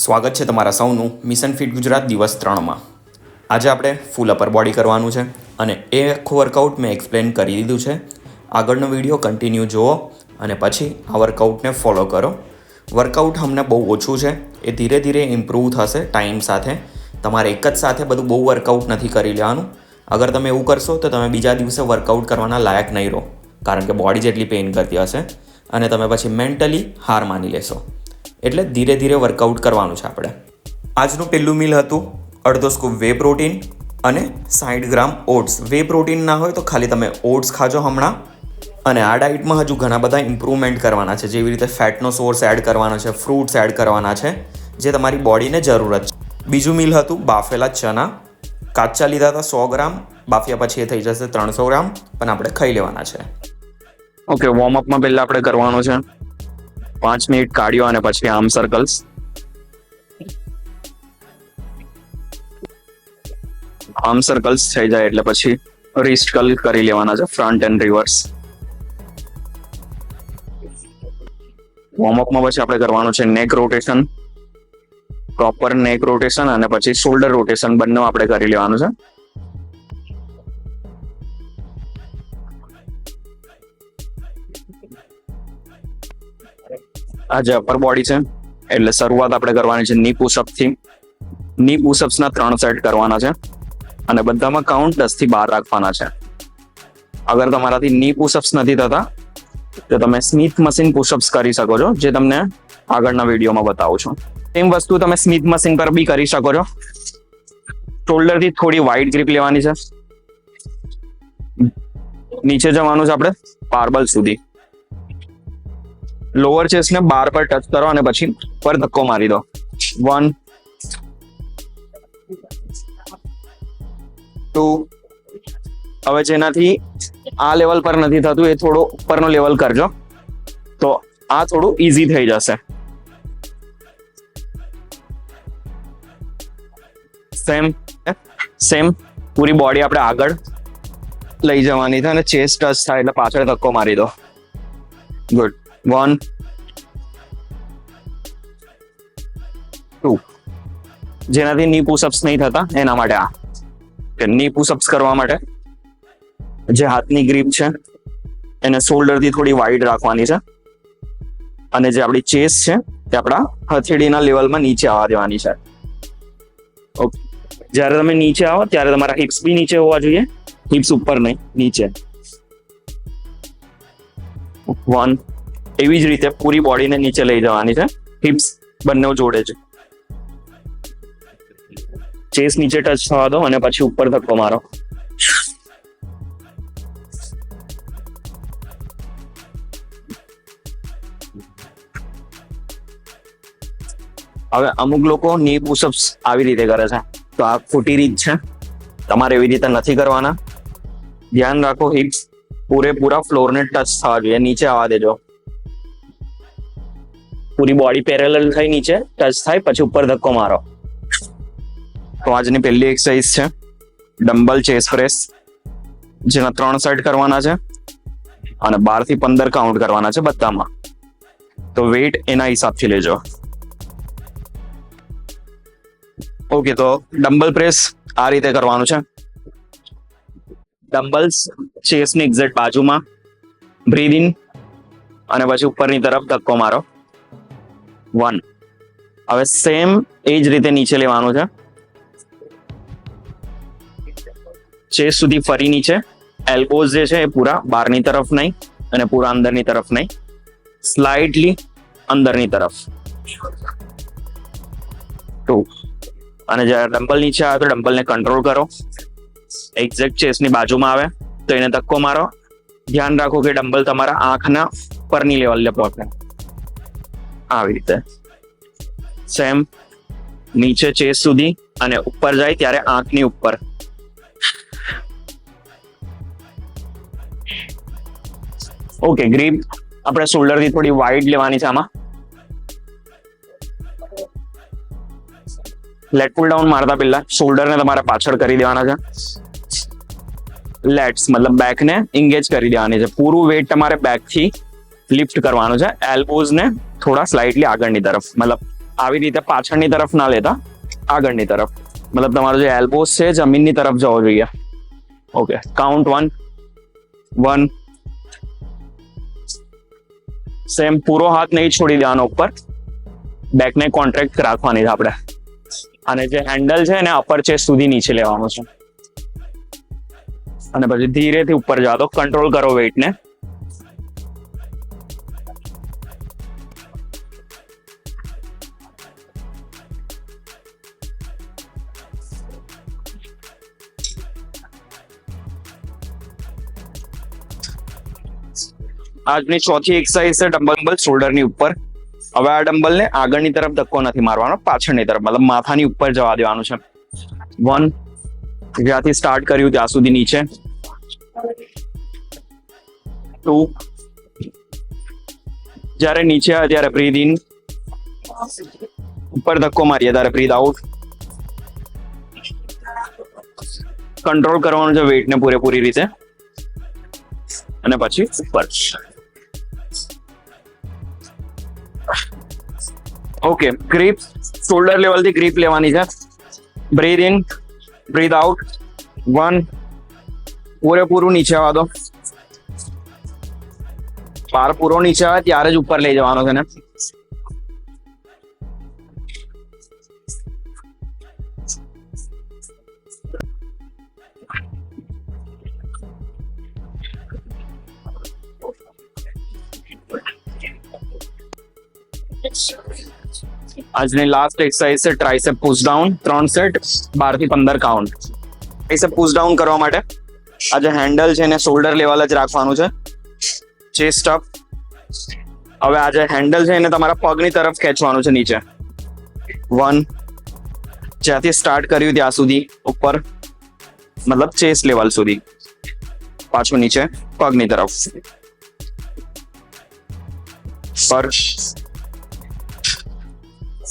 સ્વાગત છે તમારા સૌનું મિશન ફિટ ગુજરાત દિવસ 3માં. આજે આપણે ફૂલ અપર બોડી કરવાનું છે અને એ આખું વર્કઆઉટ મેં એક્સપ્લેન કરી દીધું છે. આગળનો વિડીયો કન્ટિન્યુ જુઓ અને પછી આ વર્કઆઉટને ફોલો કરો. વર્કઆઉટ અમને બહુ ઓછું છે, એ ધીરે ધીરે ઇમ્પ્રૂવ થશે ટાઈમ સાથે. તમારે એક જ સાથે બધું બહુ વર્કઆઉટ નથી કરી લેવાનું. અગર તમે એવું કરશો તો તમે બીજા દિવસે વર્કઆઉટ કરવાના લાયક નહીં રહો, કારણ કે બોડી જેટલી પેઇન કરતી હશે અને તમે પછી મેન્ટલી હાર માની લેશો. એટલે ધીરે ધીરે વર્કઆઉટ કરવાનું છે આપણે. આજનું પહેલું મીલ હતું અડધો સ્કૂપ વે પ્રોટીન અને 60 ગ્રામ ઓટ્સ. વે પ્રોટીન ના હોય તો ખાલી તમે ઓટ્સ ખાજો હમણાં. અને આ ડાયટમાં હજુ ઘણા બધા ઇમ્પ્રૂવમેન્ટ કરવાના છે, જેવી રીતે ફેટનો સોર્સ એડ કરવાનો છે, ફ્રૂટ્સ એડ કરવાના છે, જે તમારી બોડીને જરૂરત છે. બીજું મીલ હતું બાફેલા ચના. કાચા લીધા હતા 100 ગ્રામ, બાફ્યા પછી એ થઈ જશે 300 ગ્રામ, પણ આપણે ખાઈ લેવાના છે. ઓકે, વોર્મઅપમાં પહેલા આપણે કરવાનું છે 5 મિનિટ કાર્ડિયો અને પછી આર્મ સર્કલ્સ. આર્મ સર્કલ્સ થઈ જાય એટલે પછી રિસ્ટ કર્લ કરી લેવાના છે, ફ્રન્ટ એન્ડ રિવર્સ. વોર્મઅપમાં પછી આપણે કરવાનું છે નેક રોટેશન, પ્રોપર નેક રોટેશન અને પછી શોલ્ડર રોટેશન બંને આપણે કરી લેવાનું છે. આજે અપર બોડી છે એટલે શરૂઆત આપણે કરવાની છે ની પુશઅપ થી. ની પુશઅપ્સ ના 3 સેટ કરવાના છે અને બધામાં કાઉન્ટ 10 થી 12 રાખવાના છે. અગર તમારાથી ની પુશઅપ્સ નથી થતા તો તમે સ્મિથ મશીન પુશઅપ્સ કરી શકો છો, જે તમને આગળના વિડીયોમાં બતાવું છું. સેમ વસ્તુ તમે સ્મિથ મશીન પર બી કરી શકો છો. શોલ્ડર થી થોડી વાઇડ ગ્રીપ લેવાની છે. નીચે જવાનું છે આપણે બારબલ સુધી. લોઅર ચેસ્ટ ને બાર પર ટચ કરો અને પછી પર ધક્કો મારી દો. 1 2. હવે જેનાથી આ લેવલ પર નથી થતું એ થોડો ઉપરનો લેવલ કરજો, તો આ થોડું ઈઝી થઈ જશે. સેમ પૂરી બોડી આપણે આગળ લઈ જવાની છે અને ચેસ્ટ ટચ થાય એટલે પાછળ ધક્કો મારી દો. ગુડ. 1 2. જેનાથી ની પુશઅપ્સ નહીં થતા એના માટે આ ની પુશઅપ્સ કરવા માટે જે હાથની ગ્રીપ છે એને શોલ્ડર થી થોડી વાઇડ રાખવાની છે અને જે આપણી ચેસ્ટ છે તે આપણા હથેળીના લેવલમાં નીચે આવવા દેવાની છે. ઓકે, જ્યારે તમે નીચે આવો ત્યારે તમારા હિપ્સ બી નીચે હોવા જોઈએ, હિપ્સ ઉપર નહીં, નીચે. 1. એવી જ રીતે પૂરી બોડીને નીચે લઈ જવાની છે, હિપ્સ બંને જોડે છે. ચેસ્ટ નીચે ટચ થવા દો અને પછી ઉપર ધક્કો મારો. હવે અમુક લોકો ની પુશઅપ્સ આવી રીતે કરે છે, તો આ ખોટી રીત છે. તમારે એવી રીતે નથી કરવાના. ધ્યાન રાખો, હિપ્સ પૂરેપૂરા ફ્લોરને ટચ થવા જોઈએ, નીચે આવવા દેજો. પૂરી બોડી પેરેલલ થઈ નીચે ટચ થાય પછી ઉપર ધક્કો મારો. તો આજની પહેલી એક્સરસાઇઝ છે ડમ્બલ ચેસ્ટ પ્રેસ, જેના 3 સેટ કરવાના છે અને 12 થી 15 કાઉન્ટ કરવાના છે બધામાં. તો વેઇટ એના હિસાબથી લેજો. ઓકે, તો ડમ્બલ પ્રેસ આ રીતે કરવાનું છે. ડમ્બલ્સ ચેસ્ટની એક્ઝેક્ટ બાજુમાં, બ્રીથ ઇન અને પછી ઉપરની તરફ ધક્કો મારો. 1. હવે સેમ એ જ રીતે નીચે લેવાનું છે, ચેસ્ટ સુધી ફરી નીચે. એલ્બોઝ જે છે એ પૂરા બહારની તરફ નહીં અને પૂરા અંદરની તરફ નહીં, સ્લાઇટલી અંદરની તરફ. 2. અને જ્યારે ડમ્બલ નીચે આવે તો ડમ્બલને કંટ્રોલ કરો. એક્ઝેક્ટ ચેસ્ટની બાજુમાં આવે તો એને ધક્કો મારો. ધ્યાન રાખો કે ડમ્બલ તમારા આંખના પરની લેવલે પહોંચે. આવી રીતે સેમ નીચે ચેસ્ટ સુધી અને ઉપર જાય ત્યારે આંખની ઉપર. ઓકે, ગ્રીપ આપણે શોલ્ડર થી થોડી વાઇડ લેવાની છે આમાં. લેટ પુલ ડાઉન મારતા પહેલા શોલ્ડરને તમારે પાછળ કરી દેવાના છે. લેટ્સ મતલબ બેકને એન્ગેજ કરી દેવાની છે. પૂરું વેઇટ તમારે બેક થી લિફ્ટ કરવાનું છે. એલ્બોઝ ને થોડા સ્લાઇટલી આગળની તરફ, મતલબ આવી રીતે પાછળની તરફ ના લેતા, આગળની તરફ. મતલબ તમારો જે એલ્બોસ છે જમીનની તરફ જવો જોઈએ. Okay, count 1 1. સેમ પૂરો હાથ નહીં છોડી દેવાનો ઉપર, બેકને કોન્ટ્રેક્ટ રાખવાની છે આપણે. અને જે હેન્ડલ છે એને અપર ચેસ્ટ સુધી નીચે લેવાનું છે. અને પછી ધીરેથી ઉપર જવા દો, કંટ્રોલ કરો વેઇટને. આજની ચોથી એક્સરસાઇઝ છે ડમ્બલ શોલ્ડરની ઉપર. હવે આ ડમ્બલ ને આગળની તરફ ધક્કો નથી મારવાનો, પાછળની તરફ, મતલબ માથાની ઉપર જવા દેવાનું છે. 1, જ્યાંથી સ્ટાર્ટ કર્યું ત્યાં સુધી નીચે. 2, જ્યારે નીચે આવે ત્યારે બ્રીથ ઇન, ઉપર ધક્કો મારીએ ત્યારે બ્રીથ આઉટ. કંટ્રોલ કરવાનું છે વેઇટને પૂરેપૂરી રીતે. અને પછી ઉપર. ઓકે, ગ્રીપ શોલ્ડર લેવલ થી ગ્રીપ લેવાની છે. Breathe in, breadth out. 1, પૂરેપૂરું નીચે આવવા દો. પાર પૂરો નીચે આવે ત્યારે જ ઉપર લઈ જવાનો છે ને. આજની લાસ્ટ એક્સરસાઇઝ છે ટ્રાઇસેપ પુશ ડાઉન. 3 સેટ, 12 થી 15 કાઉન્ટ. ટ્રાઇસેપ પુશ ડાઉન કરવા માટે આ જે હેન્ડલ છે એને શોલ્ડર લેવલ જ રાખવાનું છે. Chest up. હવે આ જે હેન્ડલ છે એને તમારા પગની તરફ ખેંચવાનું છે નીચે. 1, જ્યાંથી સ્ટાર્ટ કર્યું ત્યાં સુધી ઉપર, મતલબ ચેસ્ટ લેવલ સુધી. પાછું નીચે પગની તરફ.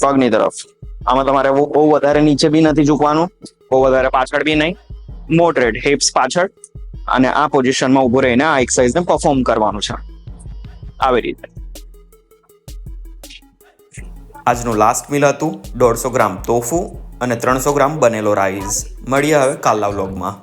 પગની તરફ. આમાં તમારે બહુ વધારે નીચે બી નથી ઝૂકવાનું, બહુ વધારે પાછળ બી નહીં. મોડરેટ હિપ્સ પાછળ. અને આ પોઝિશનમાં ઊભું રહીને આ એક્સરસાઇઝને પરફોર્મ કરવાનું છે આવી રીતે. આજનું લાસ્ટ મીલ હતું 150 ગ્રામ તોફુ અને 300 ગ્રામ બનેલો રાઈસ. મળીએ હવે કાલના વ્લોગમાં.